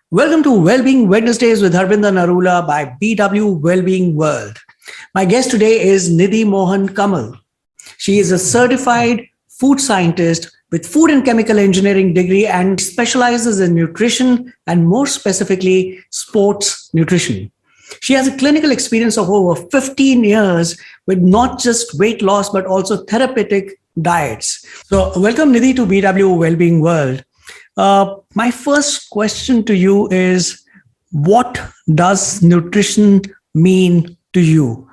Welcome to Wellbeing Wednesdays with Harbinder Narula by BW Wellbeing World. My guest today is Nidhi Mohan Kamal. She is a certified food scientist with food and chemical engineering degree and specializes in nutrition and more specifically sports nutrition. She has a clinical experience of over 15 years with not just weight loss but also therapeutic diets. So welcome Nidhi to BW Wellbeing World. My first question to you is, what does nutrition mean to you?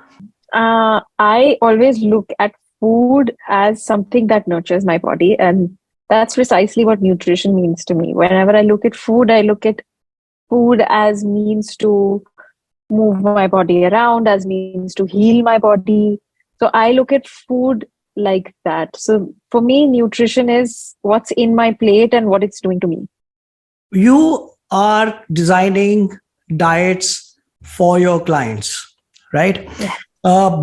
I always look at food as something that nurtures my body. And that's precisely what nutrition means to me. Whenever I look at food as means to move my body around, as means to heal my body. So I look at food like that. So for me, nutrition is what's in my plate and what it's doing to me. You are designing diets for your clients, right? Yeah.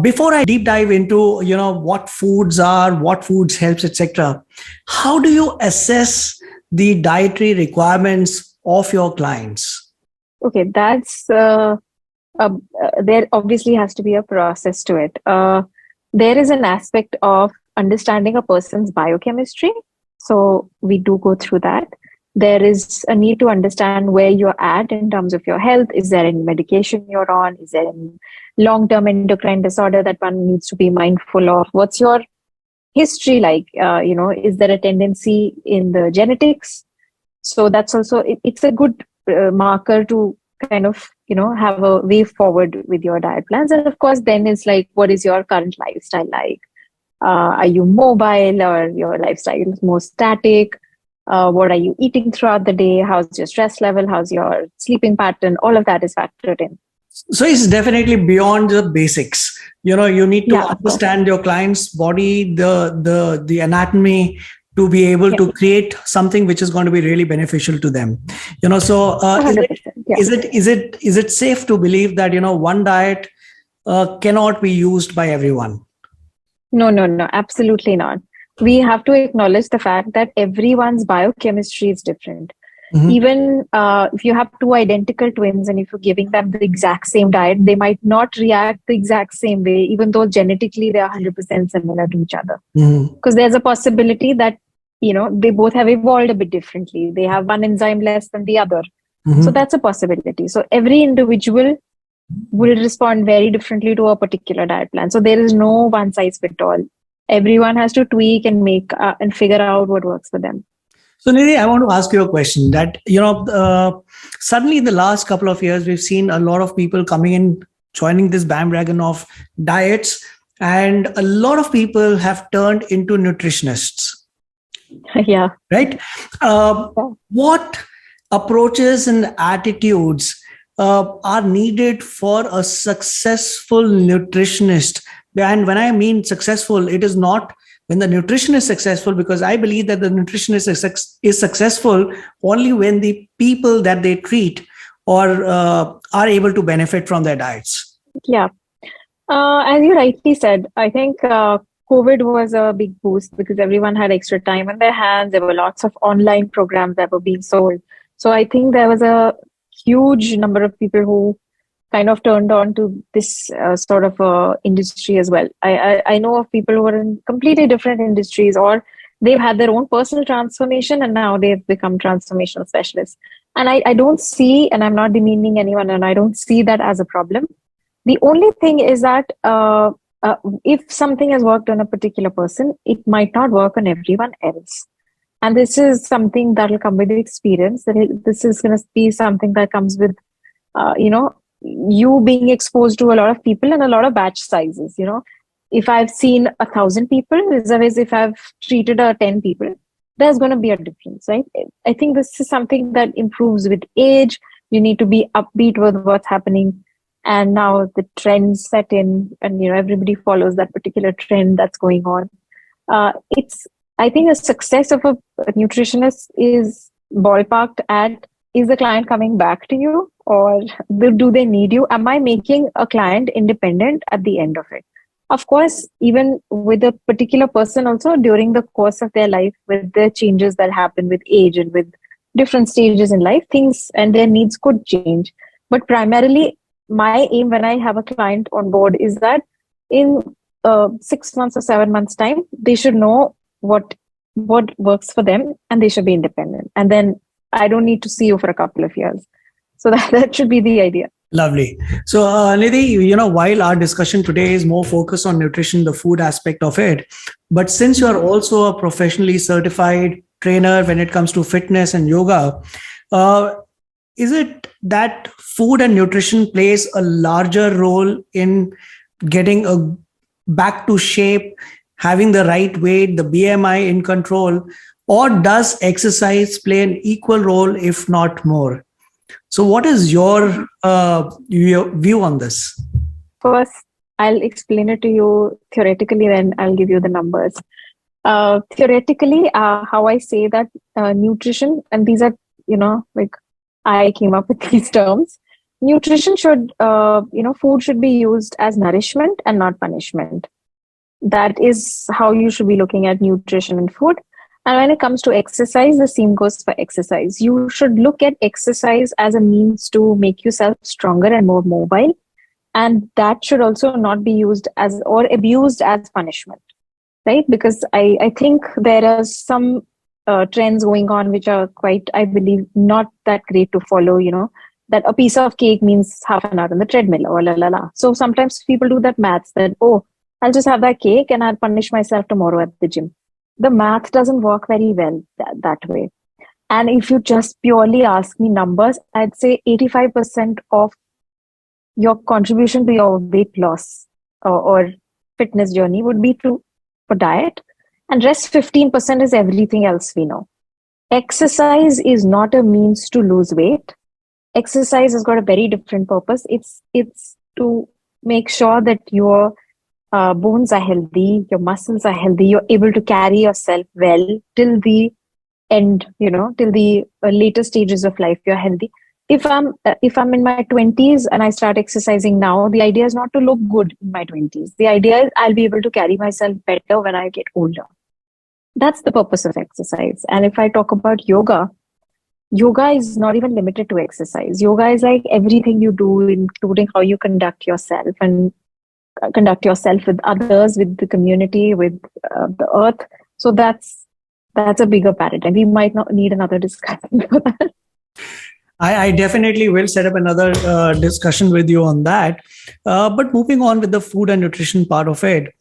Before I deep dive into what foods are, what foods helps, etc., how do you assess the dietary requirements of your clients? Okay, that's there obviously has to be a process to it. There is an aspect of understanding a person's biochemistry. So we do go through that. There is a need to understand where you're at in terms of your health. Is there any medication you're on? Is there any long-term endocrine disorder that one needs to be mindful of? What's your history like? Is there a tendency in the genetics? So that's also, it's a good marker to kind of, have a way forward with your diet plans. And of course, then it's like, what is your current lifestyle like? Are you mobile or your lifestyle is more static? What are you eating throughout the day? How's your stress level? How's your sleeping pattern? All of that is factored in. So it's definitely beyond the basics. You need to understand your client's body, the anatomy, to be able to create something which is going to be really beneficial to them. So is it safe to believe that one diet cannot be used by everyone? No, absolutely not. We have to acknowledge the fact that everyone's biochemistry is different. Mm-hmm. Even if you have two identical twins and if you're giving them the exact same diet, they might not react the exact same way, even though genetically they are 100% similar to each other. Because there's a possibility that, they both have evolved a bit differently. They have one enzyme less than the other. Mm-hmm. So that's a possibility. So every individual will respond very differently to a particular diet plan. So there is no one size fit all. Everyone has to tweak and make and figure out what works for them. So Nidhi, I want to ask you a question that, suddenly in the last couple of years, we've seen a lot of people coming in, joining this bandwagon of diets, and a lot of people have turned into nutritionists. Yeah. Right. What approaches and attitudes are needed for a successful nutritionist? And when I mean successful, it is not when the nutrition is successful, because I believe that the nutritionist is successful only when the people that they treat or are able to benefit from their diets. Yeah. As you rightly said, I think COVID was a big boost because everyone had extra time on their hands. There were lots of online programs that were being sold. So I think there was a huge number of people who kind of turned on to this sort of industry as well. I know of people who are in completely different industries, or they've had their own personal transformation and now they've become transformational specialists. And I don't see, and I'm not demeaning anyone, and I don't see that as a problem. The only thing is that if something has worked on a particular person, it might not work on everyone else. And this is something that will come with the experience. This is going to be something that comes with, you being exposed to a lot of people and a lot of batch sizes. If I've seen 1,000 people, vis-a-vis if I've treated 10 people, there's going to be a difference, right? I think this is something that improves with age. You need to be upbeat with what's happening. And now the trends set in and, everybody follows that particular trend that's going on. I think the success of a nutritionist is ballparked at, is the client coming back to you or do they need you? Am I making a client independent at the end of it? Of course, even with a particular person also during the course of their life, with the changes that happen with age and with different stages in life, things and their needs could change. But primarily, my aim when I have a client on board is that in 6 months or 7 months time, they should know what works for them, and they should be independent. And then I don't need to see you for a couple of years. So that should be the idea. Lovely. So, Nidhi, while our discussion today is more focused on nutrition, the food aspect of it, but since you are also a professionally certified trainer when it comes to fitness and yoga, is it that food and nutrition plays a larger role in getting back to shape, having the right weight, the BMI in control, or does exercise play an equal role, if not more? So what is your view on this? First, I'll explain it to you theoretically, then I'll give you the numbers. Theoretically, how I say that nutrition, and these are, like I came up with these terms. Nutrition should, food should be used as nourishment and not punishment. That is how you should be looking at nutrition and food. And when it comes to exercise, the same goes for exercise. You should look at exercise as a means to make yourself stronger and more mobile. And that should also not be used as or abused as punishment, right? Because I think there are some trends going on which are quite, I believe, not that great to follow, that a piece of cake means half an hour on the treadmill or la la la. So sometimes people do that maths that, oh, I'll just have that cake and I'll punish myself tomorrow at the gym. The math doesn't work very well that way. And if you just purely ask me numbers, I'd say 85% of your contribution to your weight loss or fitness journey would be for diet, and rest 15% is everything else we know. Exercise is not a means to lose weight. Exercise has got a very different purpose. It's to make sure that your bones are healthy, your muscles are healthy, you're able to carry yourself well till the end, till the later stages of life, you're healthy. If I'm in my 20s and I start exercising now, the idea is not to look good in my 20s. The idea is I'll be able to carry myself better when I get older. That's the purpose of exercise. And if I talk about yoga is not even limited to exercise. Yoga is like everything you do, including how you conduct yourself and conduct yourself with others, with the community, with the earth. So that's a bigger paradigm. We might not need another discussion for that. I definitely will set up another discussion with you on that. But moving on with the food and nutrition part of it,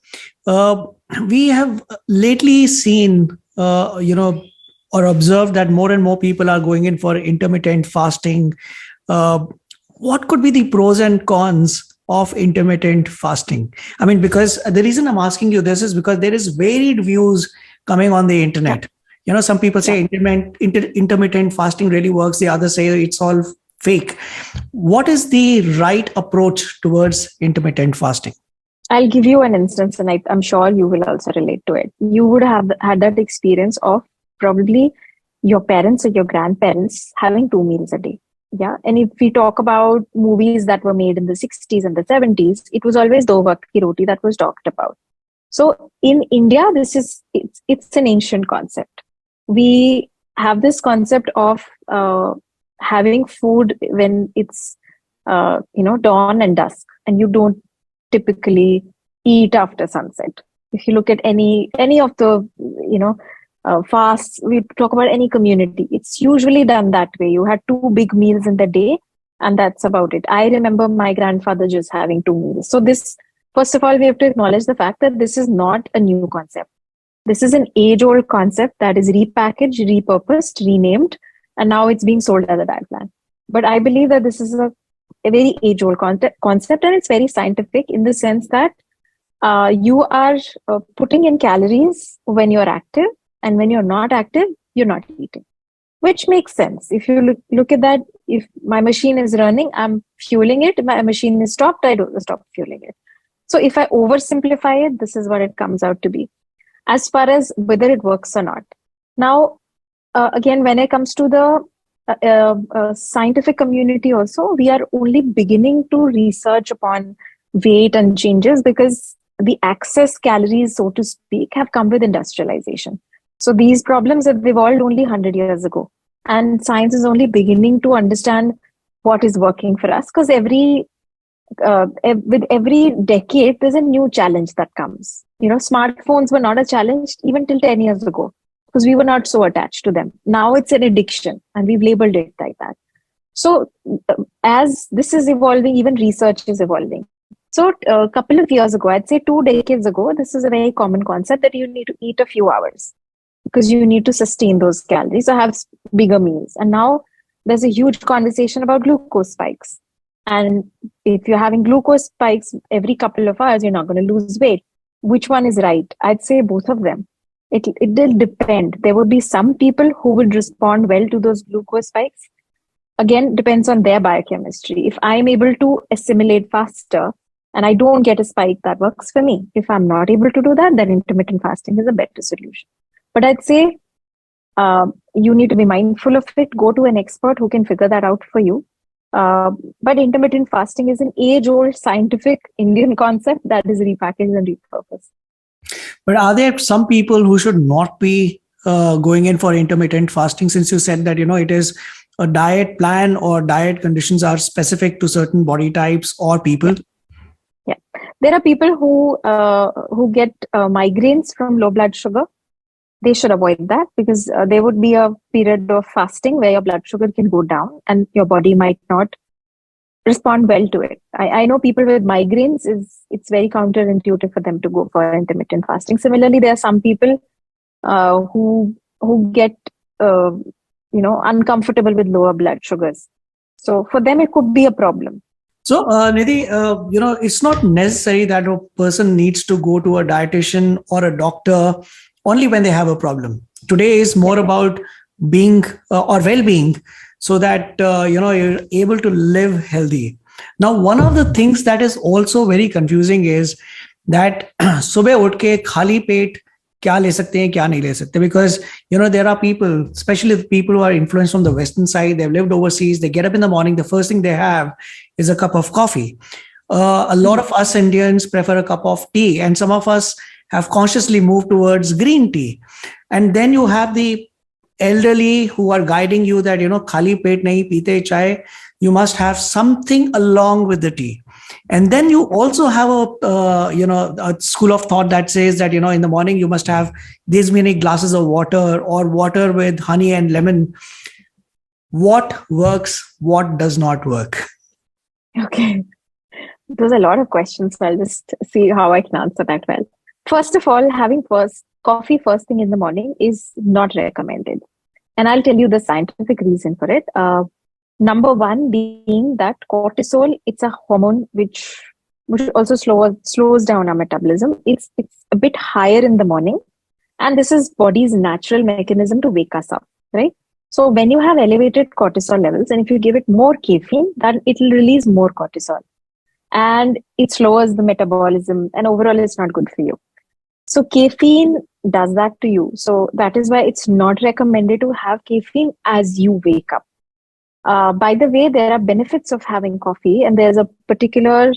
we have lately seen, or observed that more and more people are going in for intermittent fasting. What could be the pros and cons of intermittent fasting? I mean, because the reason I'm asking you this is because there is varied views coming on the internet. Some people say intermittent fasting really works. The others say it's all fake. What is the right approach towards intermittent fasting? I'll give you an instance, and I'm sure you will also relate to it. You would have had that experience of probably your parents or your grandparents having 2 meals a day. Yeah. And if we talk about movies that were made in the 60s and the 70s, it was always do waqt ki roti that was talked about. So in India, it's an ancient concept. We have this concept of having food when it's dawn and dusk, and you don't typically eat after sunset. If you look at any of the fasts, we talk about any community, it's usually done that way. You had 2 big meals in the day, and that's about it. I remember my grandfather just having 2 meals. So this, first of all, we have to acknowledge the fact that this is not a new concept. This is an age-old concept that is repackaged, repurposed, renamed, and now it's being sold as a diet plan. But I believe that this is a very age-old concept, and it's very scientific in the sense that you are putting in calories when you're active, and when you're not active, you're not eating, which makes sense. If you look at that, if my machine is running, I'm fueling it. If my machine is stopped, I don't stop fueling it. So if I oversimplify it, this is what it comes out to be, as far as whether it works or not. Now, again, when it comes to the scientific community also, we are only beginning to research upon weight and changes, because the excess calories, so to speak, have come with industrialization. So these problems have evolved only 100 years ago. And science is only beginning to understand what is working for us, because with every decade, there's a new challenge that comes. Smartphones were not a challenge even till 10 years ago because we were not so attached to them. Now it's an addiction and we've labeled it like that. So as this is evolving, even research is evolving. So a couple of years ago, I'd say 2 decades ago, this is a very common concept that you need to eat a few hours because you need to sustain those calories or have bigger meals. And now there's a huge conversation about glucose spikes. And if you're having glucose spikes every couple of hours, you're not going to lose weight. Which one is right? I'd say both of them. It will depend. There will be some people who would respond well to those glucose spikes. Again, depends on their biochemistry. If I'm able to assimilate faster and I don't get a spike, that works for me. If I'm not able to do that, then intermittent fasting is a better solution. But I'd say you need to be mindful of it. Go to an expert who can figure that out for you. But intermittent fasting is an age-old scientific Indian concept that is repackaged and repurposed. But are there some people who should not be going in for intermittent fasting, since you said that, it is a diet plan or diet conditions are specific to certain body types or people? Yeah. There are people who get migraines from low blood sugar. They should avoid that because there would be a period of fasting where your blood sugar can go down and your body might not respond well to it. I know people with migraines, it's very counterintuitive for them to go for intermittent fasting. Similarly, there are some people who get uncomfortable with lower blood sugars. So for them, it could be a problem. So, Nidhi, it's not necessary that a person needs to go to a dietitian or a doctor only when they have a problem. Today is more about being or well-being, so that you're able to live healthy. Now, one of the things that is also very confusing is that सुबह उठ के खाली पेट क्या ले सकते हैं क्या नहीं ले सकते, because there are people, especially the people who are influenced from the western side, they've lived overseas, they get up in the morning, the first thing they have is a cup of coffee. A lot of us Indians prefer a cup of tea, and some of us have consciously moved towards green tea. And then you have the elderly who are guiding you that khali pet nahi peete chai, you must have something along with the tea. And then you also have a school of thought that says that in the morning you must have these many glasses of water or water with honey and lemon. What works, what does not work? Okay, there's a lot of questions, so I'll just see how I can answer that well. First of all, having coffee first thing in the morning is not recommended. And I'll tell you the scientific reason for it. Number one being that cortisol, it's a hormone which also slows down our metabolism. It's a bit higher in the morning. And this is body's natural mechanism to wake us up, right? So when you have elevated cortisol levels, and if you give it more caffeine, then it will release more cortisol. And it lowers the metabolism, and overall it's not good for you. So caffeine does that to you. So that is why it's not recommended to have caffeine as you wake up. By the way, there are benefits of having coffee, and there's a particular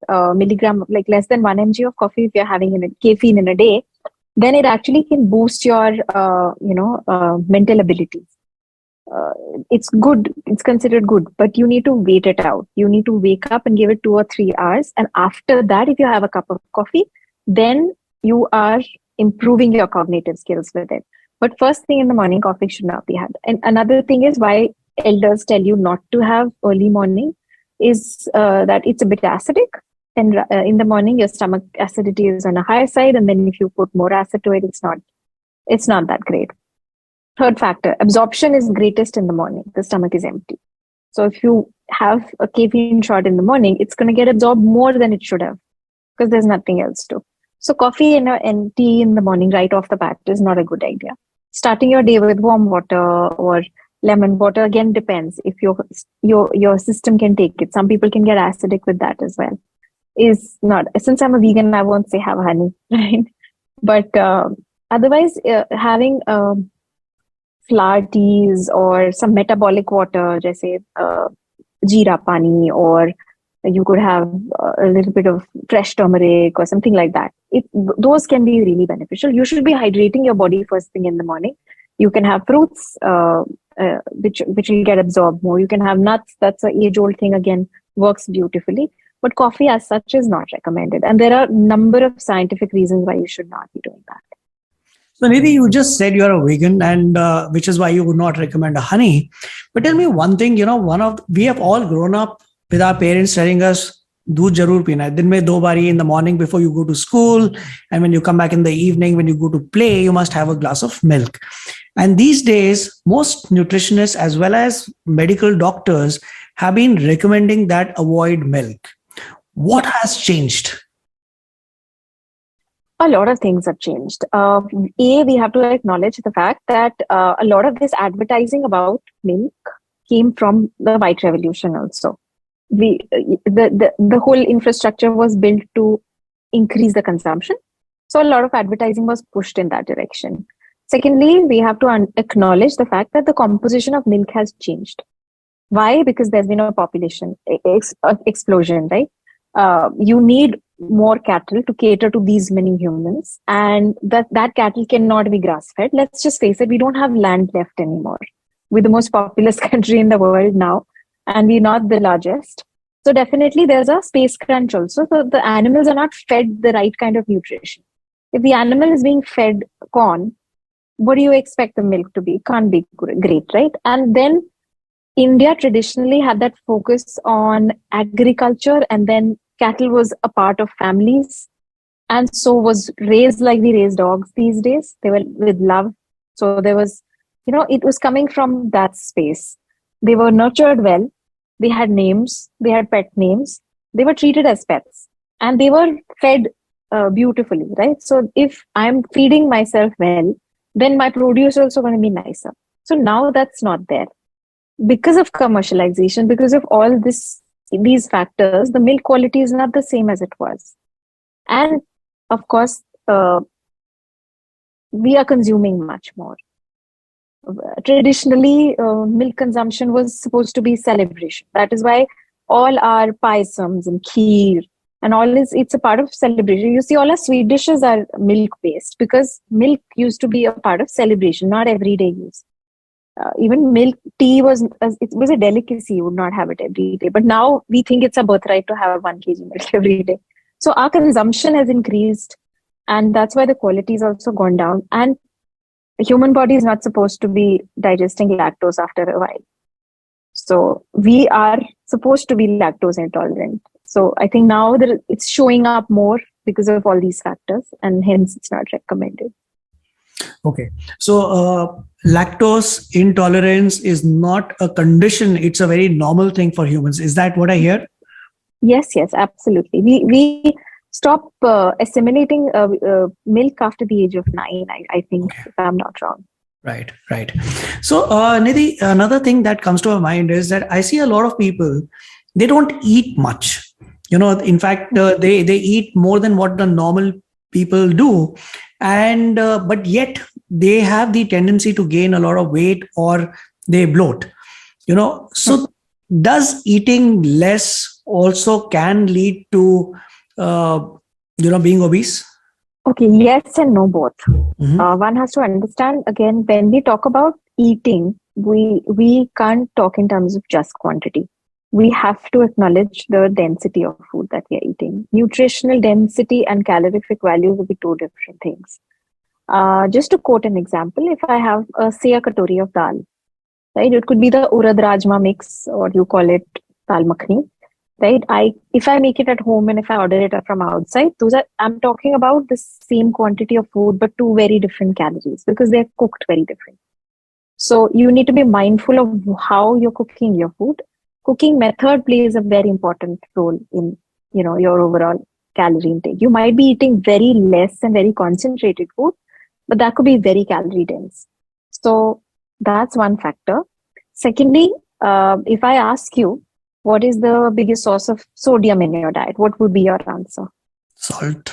milligram, like less than 1 mg of coffee if you're having caffeine in a day, then it actually can boost your mental abilities. It's good, it's considered good, but you need to wait it out. You need to wake up and give it 2 or 3 hours. And after that, if you have a cup of coffee, then you are improving your cognitive skills with it. But first thing in the morning, coffee should not be had. And another thing is why elders tell you not to have early morning is that it's a bit acidic. And in the morning, your stomach acidity is on a higher side. And then if you put more acid to it, it's not that great. Third factor, absorption is greatest in the morning. The stomach is empty. So if you have a caffeine shot in the morning, it's going to get absorbed more than it should have because there's nothing else to. So coffee and tea in the morning right off the bat is not a good idea. Starting your day with warm water or lemon water, again, depends if your system can take it. Some people can get acidic with that as well. Is not, since I'm a vegan, I won't say have honey, right? But otherwise, having flower teas or some metabolic water, jaise jeera pani, or you could have a little bit of fresh turmeric or something like that. Those can be really beneficial. You should be hydrating your body first thing in the morning. You can have fruits, which will get absorbed more. You can have nuts. That's an age-old thing again, works beautifully. But coffee as such is not recommended. And there are a number of scientific reasons why you should not be doing that. So, Nidhi, you just said you're a vegan, and which is why you would not recommend a honey. But tell me one thing. We have all grown up with our parents telling us, "दूध जरूर पीना है दिन में 2 बारी in the morning before you go to school, and when you come back in the evening when you go to play, you must have a glass of milk." And these days, most nutritionists as well as medical doctors have been recommending that avoid milk. What has changed? A lot of things have changed. We have to acknowledge the fact that a lot of this advertising about milk came from the White Revolution also. The whole infrastructure was built to increase the consumption. So a lot of advertising was pushed in that direction. Secondly, we have to acknowledge the fact that the composition of milk has changed. Why? Because there's been a population explosion, right? You need more cattle to cater to these many humans, and that cattle cannot be grass fed. Let's just face it, we don't have land left anymore. We're the most populous country in the world now, and we're not the largest. So definitely there's a space crunch also. So the animals are not fed the right kind of nutrition. If the animal is being fed corn, what do you expect the milk to be? It can't be great, right? And then India traditionally had that focus on agriculture, and then cattle was a part of families, and so was raised like we raise dogs these days. They were with love. So there was, it was coming from that space. They were nurtured well. They had names. They had pet names. They were treated as pets, and they were fed beautifully, right? So if I'm feeding myself well, then my produce is also going to be nicer. So now that's not there. Because of commercialization, because of all these factors, the milk quality is not the same as it was. And of course, we are consuming much more. Traditionally, milk consumption was supposed to be celebration. That is why all our payasams and kheer and it's a part of celebration. You see, all our sweet dishes are milk-based because milk used to be a part of celebration, not everyday use. Even milk tea was a delicacy. You would not have it every day. But now we think it's a birthright to have 1 kg milk every day. So our consumption has increased, and that's why the quality has also gone down. And the human body is not supposed to be digesting lactose after a while. So we are supposed to be lactose intolerant. So I think now that it's showing up more because of all these factors, and hence it's not recommended. Okay. So lactose intolerance is not a condition. It's a very normal thing for humans. Is that what I hear? Yes, absolutely. We stop assimilating milk after the age of 9, I think, if I'm not wrong. Right. So Nidhi, another thing that comes to my mind is that I see a lot of people, they don't eat much. In fact, they eat more than what the normal people do. And but yet they have the tendency to gain a lot of weight, or they bloat. So does eating less also can lead to being obese? Okay, yes and no, both. One has to understand, again, when we talk about eating, we can't talk in terms of just quantity. We have to acknowledge the density of food that we are eating. Nutritional density and calorific value will be 2 different things. Just to quote an example, if I have, say, a katori of dal, right? It could be the urad rajma mix, or you call it dal makhani, right? If I make it at home and if I order it from outside, I'm talking about the same quantity of food, but 2 very different calories because they're cooked very different. So you need to be mindful of how you're cooking your food. Cooking method plays a very important role in, your overall calorie intake. You might be eating very less and very concentrated food, but that could be very calorie dense. So that's one factor. Secondly, if I ask you, what is the biggest source of sodium in your diet? What would be your answer? Salt.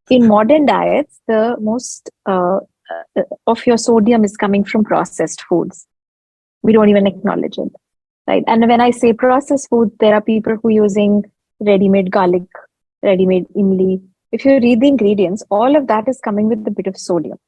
In modern diets, the most of your sodium is coming from processed foods. We don't even acknowledge it, right? And when I say processed food, there are people who are using ready-made garlic, ready-made imli. If you read the ingredients, all of that is coming with a bit of sodium.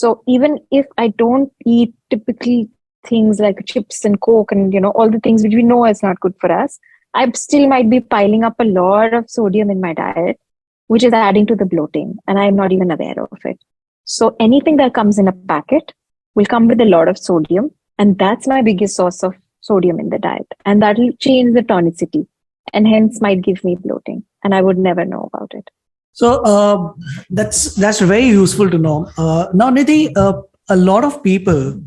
So even if I don't eat typical things like chips and Coke and all the things which we know is not good for us, I still might be piling up a lot of sodium in my diet, which is adding to the bloating, and I'm not even aware of it. So anything that comes in a packet will come with a lot of sodium, and that's my biggest source of sodium in the diet, and that will change the tonicity, and hence might give me bloating, and I would never know about it. So that's very useful to know. Now, Nidhi, a lot of people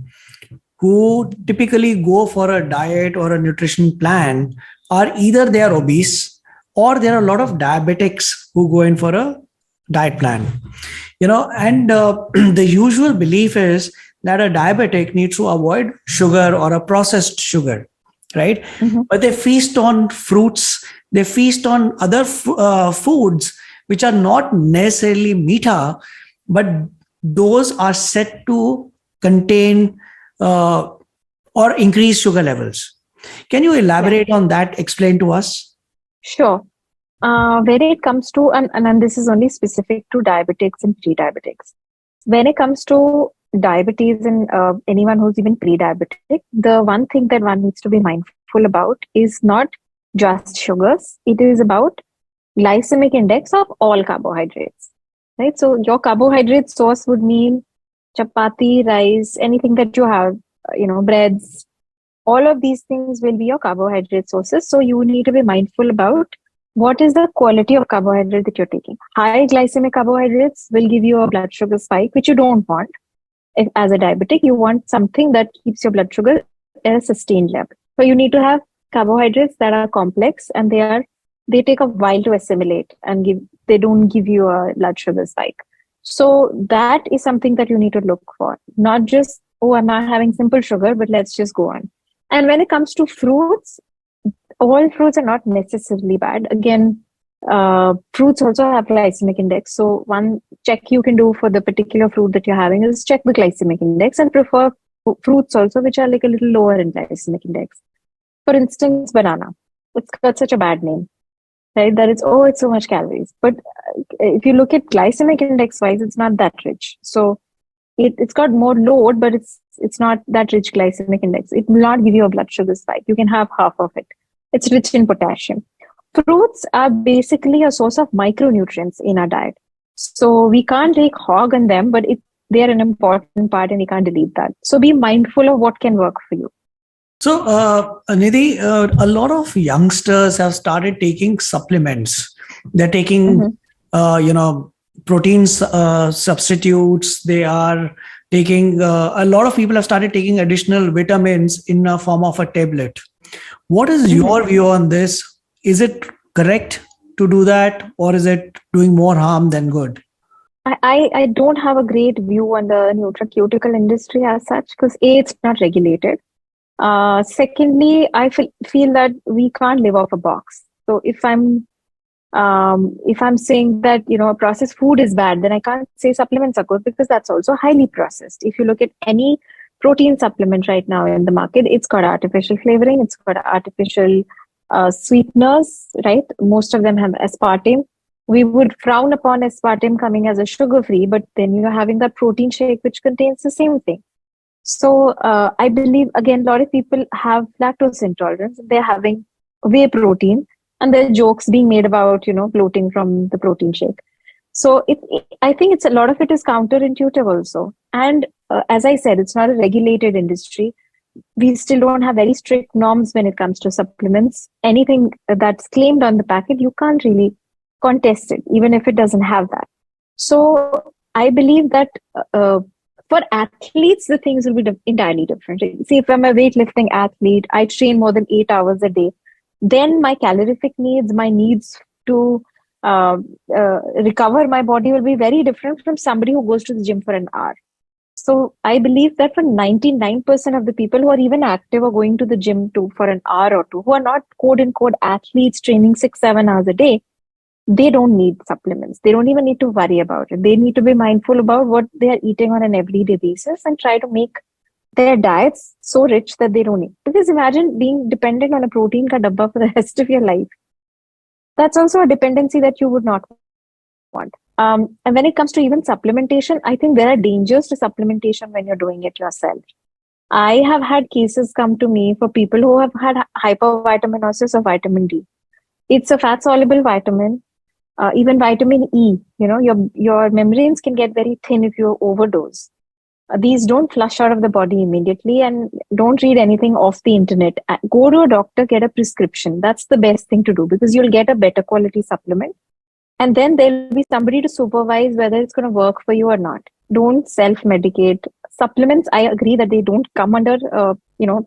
who typically go for a diet or a nutrition plan are either they are obese or there are a lot of diabetics who go in for a diet plan. And the usual belief is that a diabetic needs to avoid sugar or a processed sugar, right? Mm-hmm. But they feast on fruits, they feast on other foods which are not necessarily meat, but those are set to contain or increase sugar levels. Can you elaborate on that? Explain to us. Sure. When it comes to, and this is only specific to diabetics and pre-diabetics. When it comes to diabetes and anyone who's even pre-diabetic, the one thing that one needs to be mindful about is not just sugars. It is about glycemic index of all carbohydrates, right? So your carbohydrate source would mean chapati, rice, anything that you have, breads. All of these things will be your carbohydrate sources. So you need to be mindful about what is the quality of carbohydrate that you're taking. High glycemic carbohydrates will give you a blood sugar spike, which you don't want. If, as a diabetic, you want something that keeps your blood sugar at a sustained level. So you need to have carbohydrates that are complex and they take a while to assimilate and they don't give you a blood sugar spike. So that is something that you need to look for. Not just, oh, I'm not having simple sugar, but let's just go on. And when it comes to fruits, all fruits are not necessarily bad. Again, fruits also have glycemic index. So one check you can do for the particular fruit that you're having is check the glycemic index and prefer fruits also, which are like a little lower in glycemic index. For instance, banana. It's got such a bad name, right? That it's so much calories. But if you look at glycemic index wise, it's not that rich. So it's got more load, but it's not that rich glycemic index. It will not give you a blood sugar spike. You can have half of it. It's rich in potassium. Fruits are basically a source of micronutrients in our diet. So we can't take hog on them, but they are an important part and we can't delete that. So be mindful of what can work for you. So, Nidhi, a lot of youngsters have started taking supplements. They're taking, protein substitutes. They are taking, a lot of people have started taking additional vitamins in a form of a tablet. What is your view on this? Is it correct to do that, or is it doing more harm than good? I don't have a great view on the nutraceutical industry as such, because A, it's not regulated. Secondly, I feel that we can't live off a box. So if I'm saying that processed food is bad, then I can't say supplements are good, because that's also highly processed. If you look at any protein supplement right now in the market, it's got artificial flavoring, it's got artificial sweeteners, right? Most of them have aspartame. We would frown upon aspartame coming as a sugar-free, but then you're having that protein shake which contains the same thing. So I believe, again, a lot of people have lactose intolerance. They're having whey protein, and there are jokes being made about, bloating from the protein shake. So I think it's a lot of it is counterintuitive also. And as I said, it's not a regulated industry. We still don't have very strict norms when it comes to supplements. Anything that's claimed on the packet, you can't really contest it, even if it doesn't have that. So I believe that for athletes, the things will be entirely different. See, if I'm a weightlifting athlete, I train more than 8 hours a day, then my calorific needs, my needs to recover my body will be very different from somebody who goes to the gym for an hour. So I believe that for 99% of the people who are even active or going to the gym for an hour or two, who are not quote unquote athletes training 6-7 hours a day, they don't need supplements. They don't even need to worry about it. They need to be mindful about what they are eating on an everyday basis and try to make their diets so rich that they don't need. Because imagine being dependent on a protein ka dabba for the rest of your life. That's also a dependency that you would not want. And when it comes to even supplementation, I think there are dangers to supplementation when you're doing it yourself. I have had cases come to me for people who have had hypervitaminosis of vitamin D. It's a fat soluble vitamin. Even vitamin E, your membranes can get very thin if you overdose. These don't flush out of the body immediately, and don't read anything off the internet. Go to a doctor, get a prescription. That's the best thing to do, because you'll get a better quality supplement. And then there'll be somebody to supervise whether it's going to work for you or not. Don't self-medicate. Supplements, I agree that they don't come under,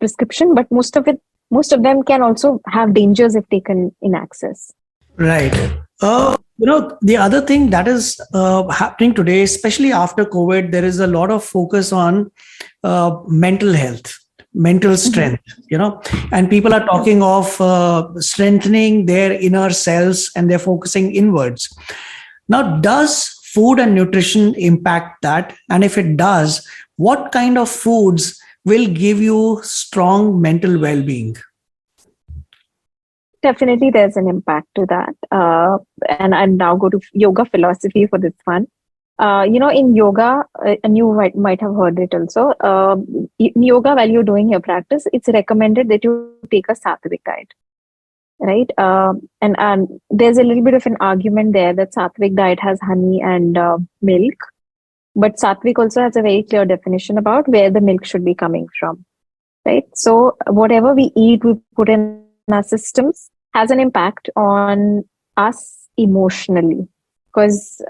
prescription, but most of them can also have dangers if taken in excess. Right. The other thing that is happening today, especially after COVID, there is a lot of focus on mental health, mental strength, and people are talking of strengthening their inner selves, and they're focusing inwards. Now, does food and nutrition impact that? And if it does, what kind of foods will give you strong mental well-being? Definitely, there's an impact to that. And I'll now go to yoga philosophy for this one. In yoga, and you might have heard it also, in yoga, while you're doing your practice, it's recommended that you take a sattvic diet, right? And there's a little bit of an argument there that sattvic diet has honey and milk, but sattvic also has a very clear definition about where the milk should be coming from, right? So whatever we eat, we put in our systems has an impact on us emotionally, because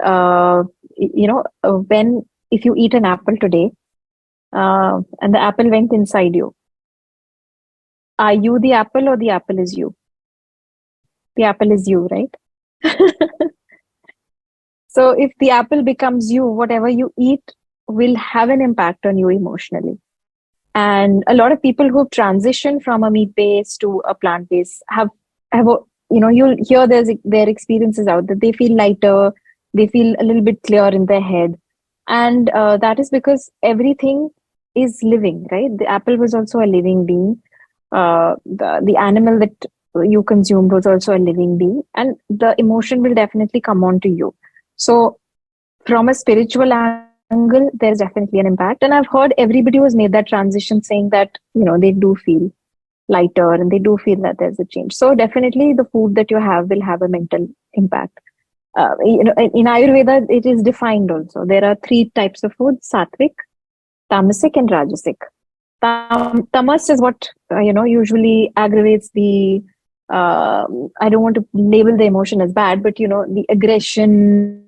if you eat an apple today and the apple went inside you, are you the apple or the apple is you? The apple is you, right? So if the apple becomes you, whatever you eat will have an impact on you emotionally. And a lot of people who transition from a meat-based to a plant-based have you'll hear their experiences out, that they feel lighter, they feel a little bit clear in their head. And that is because everything is living, right? The apple was also a living being. The animal that you consumed was also a living being. And the emotion will definitely come on to you. So from a spiritual angle, there's definitely an impact. And I've heard everybody who's made that transition saying that, they do feel lighter and they do feel that there's a change. So definitely the food that you have will have a mental impact. In Ayurveda, it is defined also. There are 3 types of food: sattvic, tamasic, and rajasic. Tamas is what, usually aggravates the, I don't want to label the emotion as bad, but, the aggression,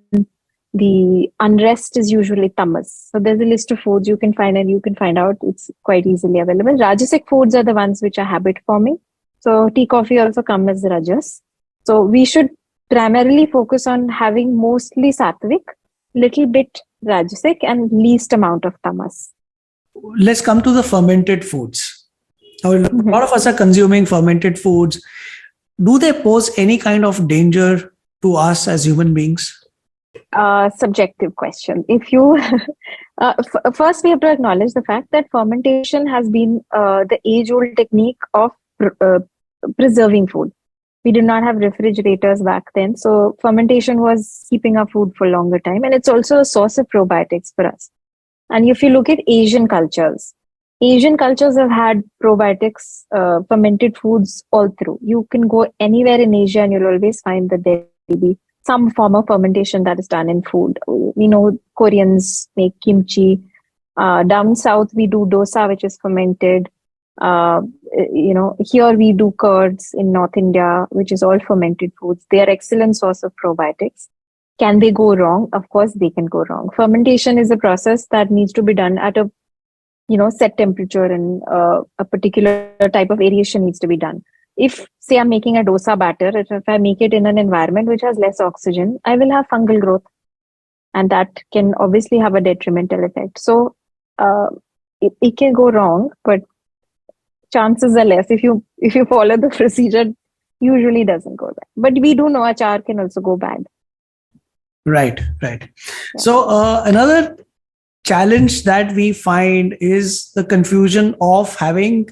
the unrest is usually tamas. So there's a list of foods you can find, and you can find out. It's quite easily available. Rajasic foods are the ones which are habit forming. So tea, coffee also come as rajas. So we should primarily focus on having mostly sattvic, little bit rajasic, and least amount of tamas. Let's come to the fermented foods. Now, a lot of us are consuming fermented foods. Do they pose any kind of danger to us as human beings? Subjective question. If you first, we have to acknowledge the fact that fermentation has been the age-old technique of preserving food. We did not have refrigerators back then, so fermentation was keeping our food for a longer time, and it's also a source of probiotics for us. And if you look at Asian cultures have had probiotics, fermented foods all through. You can go anywhere in Asia and you'll always find that there will be some form of fermentation that is done in food. We know Koreans make kimchi. Down south, we do dosa, which is fermented. Here we do curds in North India, which is all fermented foods. They are excellent source of probiotics. Can they go wrong? Of course, they can go wrong. Fermentation is a process that needs to be done at a set temperature, and a particular type of aeration needs to be done. If, say, I'm making a dosa batter, if I make it in an environment which has less oxygen, I will have fungal growth, and that can obviously have a detrimental effect. So it can go wrong, but chances are less. If you follow the procedure, usually doesn't go bad. But we do know achar can also go bad. Right. Yeah. So another challenge that we find is the confusion of having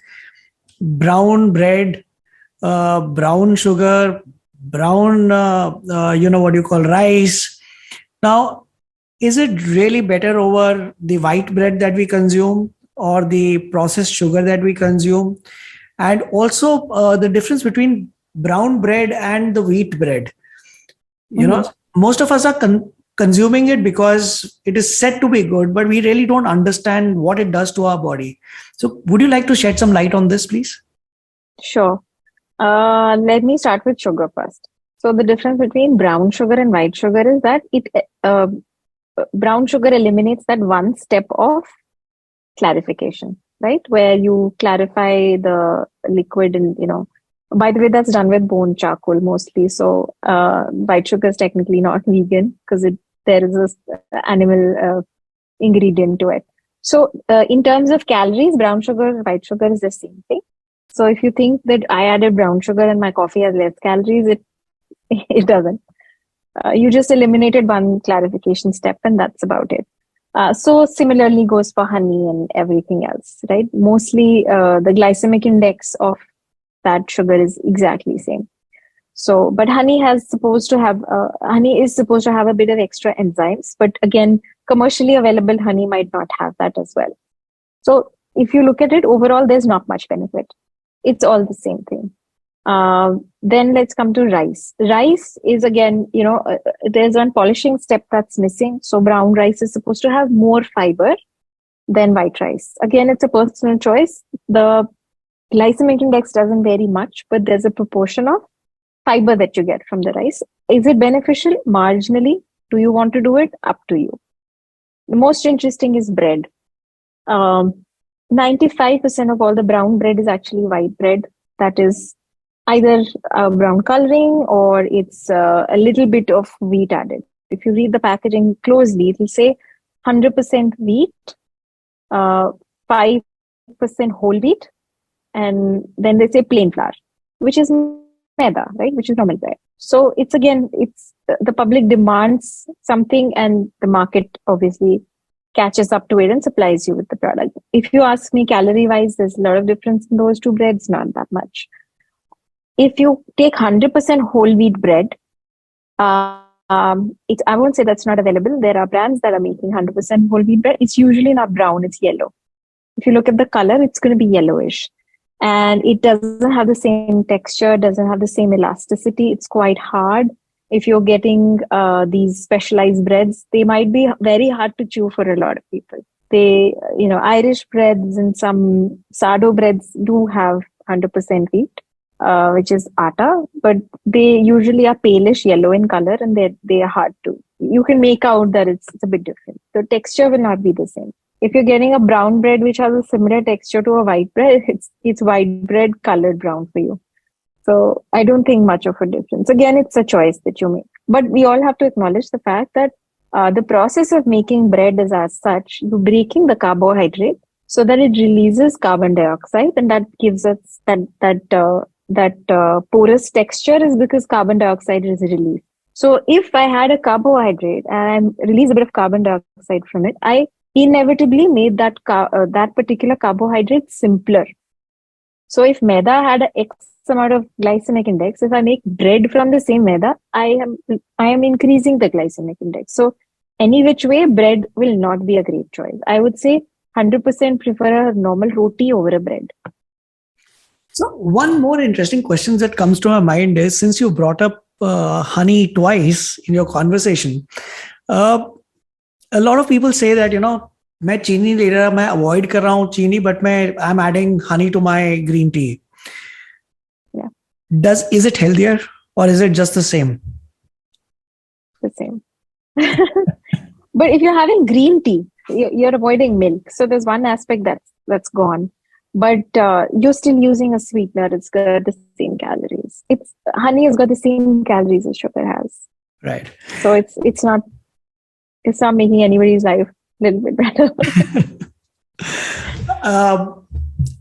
brown bread, brown sugar, brown, rice, Now, is it really better over the white bread that we consume or the processed sugar that we consume? And also the difference between brown bread and the wheat bread. Mhm. Most of us are consuming it because it is said to be good, but we really don't understand what it does to our body. So, would you like to shed some light on this, please? Sure. Let me start with sugar first. So the difference between brown sugar and white sugar is that brown sugar eliminates that one step of clarification, right? Where you clarify the liquid and, by the way, that's done with bone charcoal mostly. So white sugar is technically not vegan because there is this animal ingredient to it. So in terms of calories, brown sugar and white sugar is the same thing. So if you think that I added brown sugar and my coffee has less calories, it doesn't. You just eliminated one clarification step, and that's about it. So similarly goes for honey and everything else, right? Mostly the glycemic index of that sugar is exactly same. So, but honey is supposed to have a bit of extra enzymes, but again, commercially available honey might not have that as well. So, if you look at it overall, there's not much benefit. It's all the same thing. Then let's come to rice. Rice is again, there's one polishing step that's missing. So brown rice is supposed to have more fiber than white rice. Again, it's a personal choice. The glycemic index doesn't vary much, but there's a proportion of fiber that you get from the rice. Is it beneficial? Marginally. Do you want to do it? Up to you. The most interesting is bread. 95% of all the brown bread is actually white bread. That is either brown coloring or it's a little bit of wheat added. If you read the packaging closely, it will say 100% wheat, 5% whole wheat, and then they say plain flour, which is maida, right? Which is normal bread. So it's the public demands something and the market obviously catches up to it and supplies you with the product. If you ask me calorie wise, there's a lot of difference in those two breads, not that much. If you take 100% whole wheat bread, I won't say that's not available. There are brands that are making 100% whole wheat bread. It's usually not brown, it's yellow. If you look at the color, it's going to be yellowish. And it doesn't have the same texture, doesn't have the same elasticity. It's quite hard. If you're getting these specialized breads, they might be very hard to chew for a lot of people. Irish breads and some sourdough breads do have 100% wheat, which is atta, but they usually are palish yellow in color and they are hard to. You can make out that it's a bit different. The texture will not be the same. If you're getting a brown bread which has a similar texture to a white bread, it's white bread colored brown for you. So I don't think much of a difference. Again, it's a choice that you make. But we all have to acknowledge the fact that the process of making bread is as such, you're breaking the carbohydrate so that it releases carbon dioxide, and that gives us that porous texture is because carbon dioxide is released. So if I had a carbohydrate and I release a bit of carbon dioxide from it, I inevitably made that particular carbohydrate simpler. So if maida had an X amount of glycemic index, if I make bread from the same maida, I am increasing the glycemic index. So any which way, bread will not be a great choice. I would say 100% prefer a normal roti over a bread. So one more interesting question that comes to my mind is, since you brought up honey twice in your conversation, a lot of people say that, मैं चीनी ले रहा, मैं avoid कर रहा हूँ चीनी, but I'm adding honey to my green tea. Yeah. Is it healthier or is it just the same? The same. But if you're having green tea, you're avoiding milk. So there's one aspect that's gone. But you're still using a sweetener. It's got the same calories. Honey has got the same calories as sugar has. Right. So it's not making anybody's life a little bit better.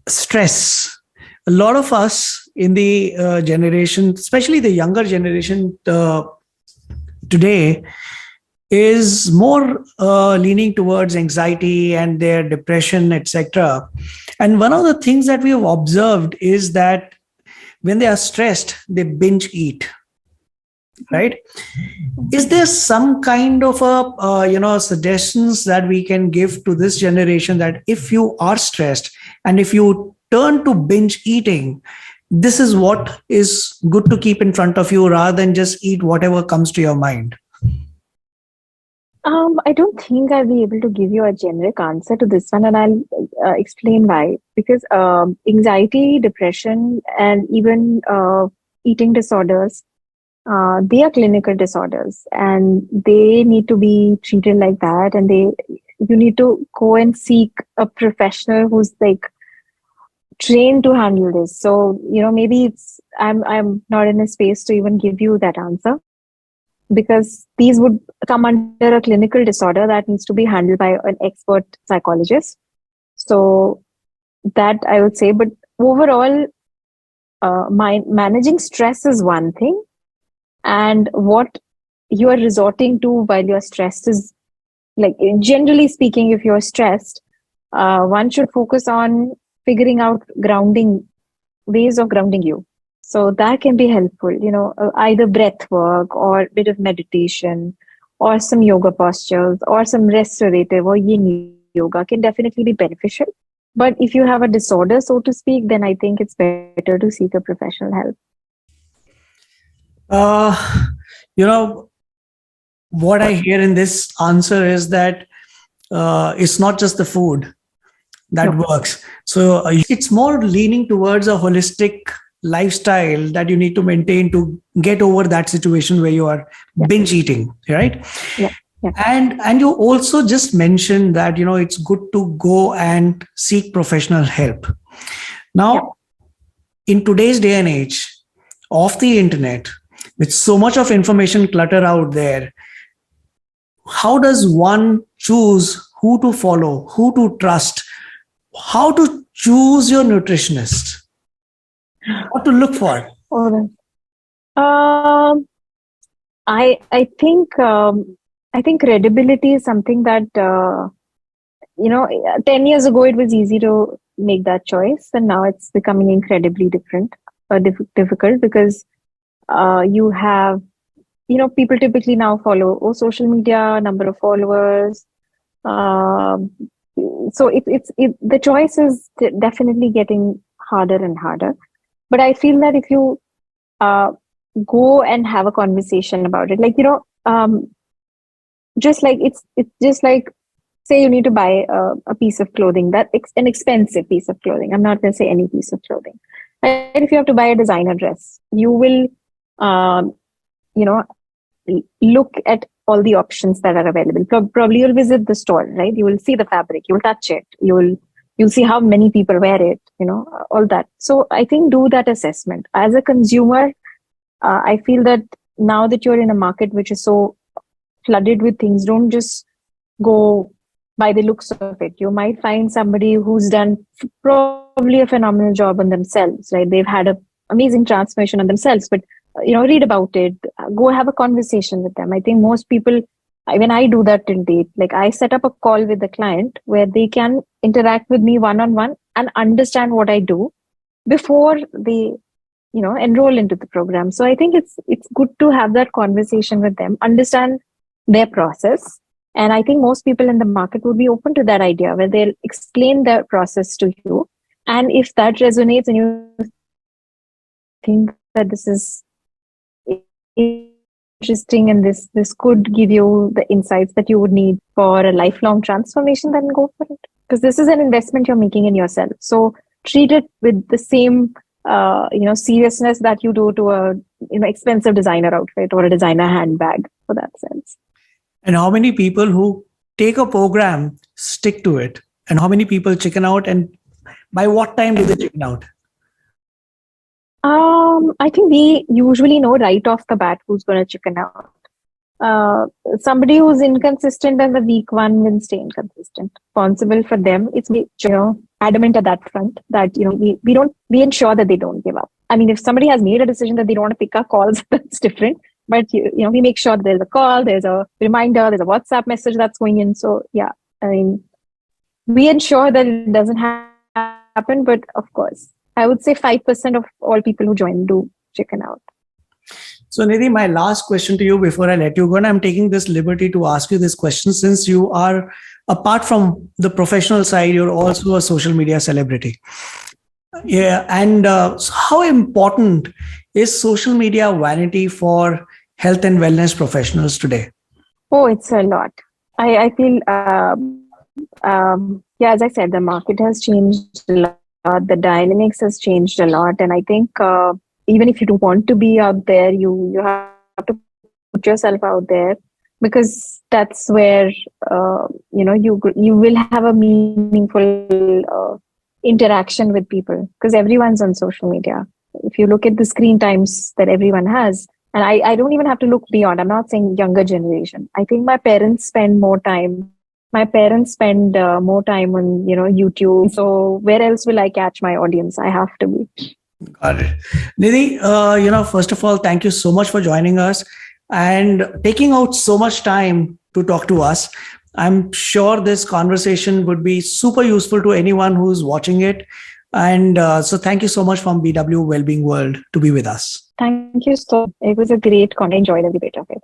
Stress. A lot of us in the generation, especially the younger generation today, is more leaning towards anxiety and their depression, etc. And one of the things that we have observed is that when they are stressed, they binge eat. right? Is there some kind of suggestions that we can give to this generation, that if you are stressed and if you turn to binge eating, this is what is good to keep in front of you rather than just eat whatever comes to your mind? I don't think I'll be able to give you a generic answer to this one, and I'll explain why. Because anxiety, depression, and even eating disorders, they are clinical disorders, and they need to be treated like that. And you need to go and seek a professional who's like trained to handle this. So maybe I'm not in a space to even give you that answer, because these would come under a clinical disorder that needs to be handled by an expert psychologist. So that I would say, but overall, managing stress is one thing, and what you are resorting to while you're stressed is, like, generally speaking, if you're stressed, one should focus on figuring out ways of grounding you. So that can be helpful, either breath work or a bit of meditation or some yoga postures or some restorative or yin yoga can definitely be beneficial. But if you have a disorder, so to speak, then I think it's better to seek a professional help. Uh, you know, what I hear in this answer is that it's not just the food that works. So it's more leaning towards a holistic lifestyle that you need to maintain to get over that situation where you are binge eating, right? Yeah. And you also just mentioned that it's good to go and seek professional help. Now, in today's day and age of the internet, with so much of information clutter out there, how does one choose who to follow, who to trust, how to choose your nutritionist, what to look for? All right. I think credibility is something that 10 years ago it was easy to make that choice, and now it's becoming incredibly difficult, because you have people typically now follow social media, number of followers. So the choice is definitely getting harder and harder. But I feel that if you go and have a conversation about it, like just like it's just like, say you need to buy a piece of clothing, an expensive piece of clothing. I'm not going to say any piece of clothing. Right? If you have to buy a designer dress, you will look at all the options that are available. Probably you'll visit the store, right? You will see the fabric, you'll touch it, you'll see how many people wear it, all that. So I think do that assessment. As a consumer, I feel that now that you're in a market which is so flooded with things, don't just go by the looks of it. You might find somebody who's done probably a phenomenal job on themselves, right? They've had an amazing transformation on themselves, but read about it, go have a conversation with them. I think most people, when I do that till date, like I set up a call with the client where they can interact with me one-on-one and understand what I do before they enroll into the program. So I think it's good to have that conversation with them, understand their process. And I think most people in the market would be open to that idea, where they'll explain their process to you. And if that resonates and you think that this is interesting and this could give you the insights that you would need for a lifelong transformation, then go for it. Because this is an investment you're making in yourself. So treat it with the same seriousness that you do to a expensive designer outfit or a designer handbag, for that sense. And how many people who take a program stick to it, and how many people chicken out, and by what time do they chicken out? I think we usually know right off the bat who's going to chicken out. Somebody who's inconsistent and the weak one will stay inconsistent. Responsible for them, it's adamant at that front that we ensure that they don't give up. I mean, if somebody has made a decision that they don't want to pick up calls, that's different. But we make sure that there's a call, there's a reminder, there's a WhatsApp message that's going in. So yeah, I mean, we ensure that it doesn't happen. But of course, I would say 5% of all people who join do chicken out. So, Nidhi, my last question to you before I let you go, and I'm taking this liberty to ask you this question since you are, apart from the professional side, you're also a social media celebrity. Yeah. And so how important is social media vanity for health and wellness professionals today? Oh, it's a lot. I feel, yeah, as I said, the market has changed a lot. The dynamics has changed a lot. And I think even if you don't want to be out there, you have to put yourself out there because that's where, you will have a meaningful interaction with people because everyone's on social media. If you look at the screen times that everyone has, and I don't even have to look beyond. I'm not saying younger generation. I think my parents spend more time. My parents spend more time on, YouTube. So where else will I catch my audience? I have to be. Got it. Nidhi, first of all, thank you so much for joining us and taking out so much time to talk to us. I'm sure this conversation would be super useful to anyone who's watching it. And so thank you so much from BW Wellbeing World to be with us. Thank you so. It was a great con. I enjoyed every bit of it.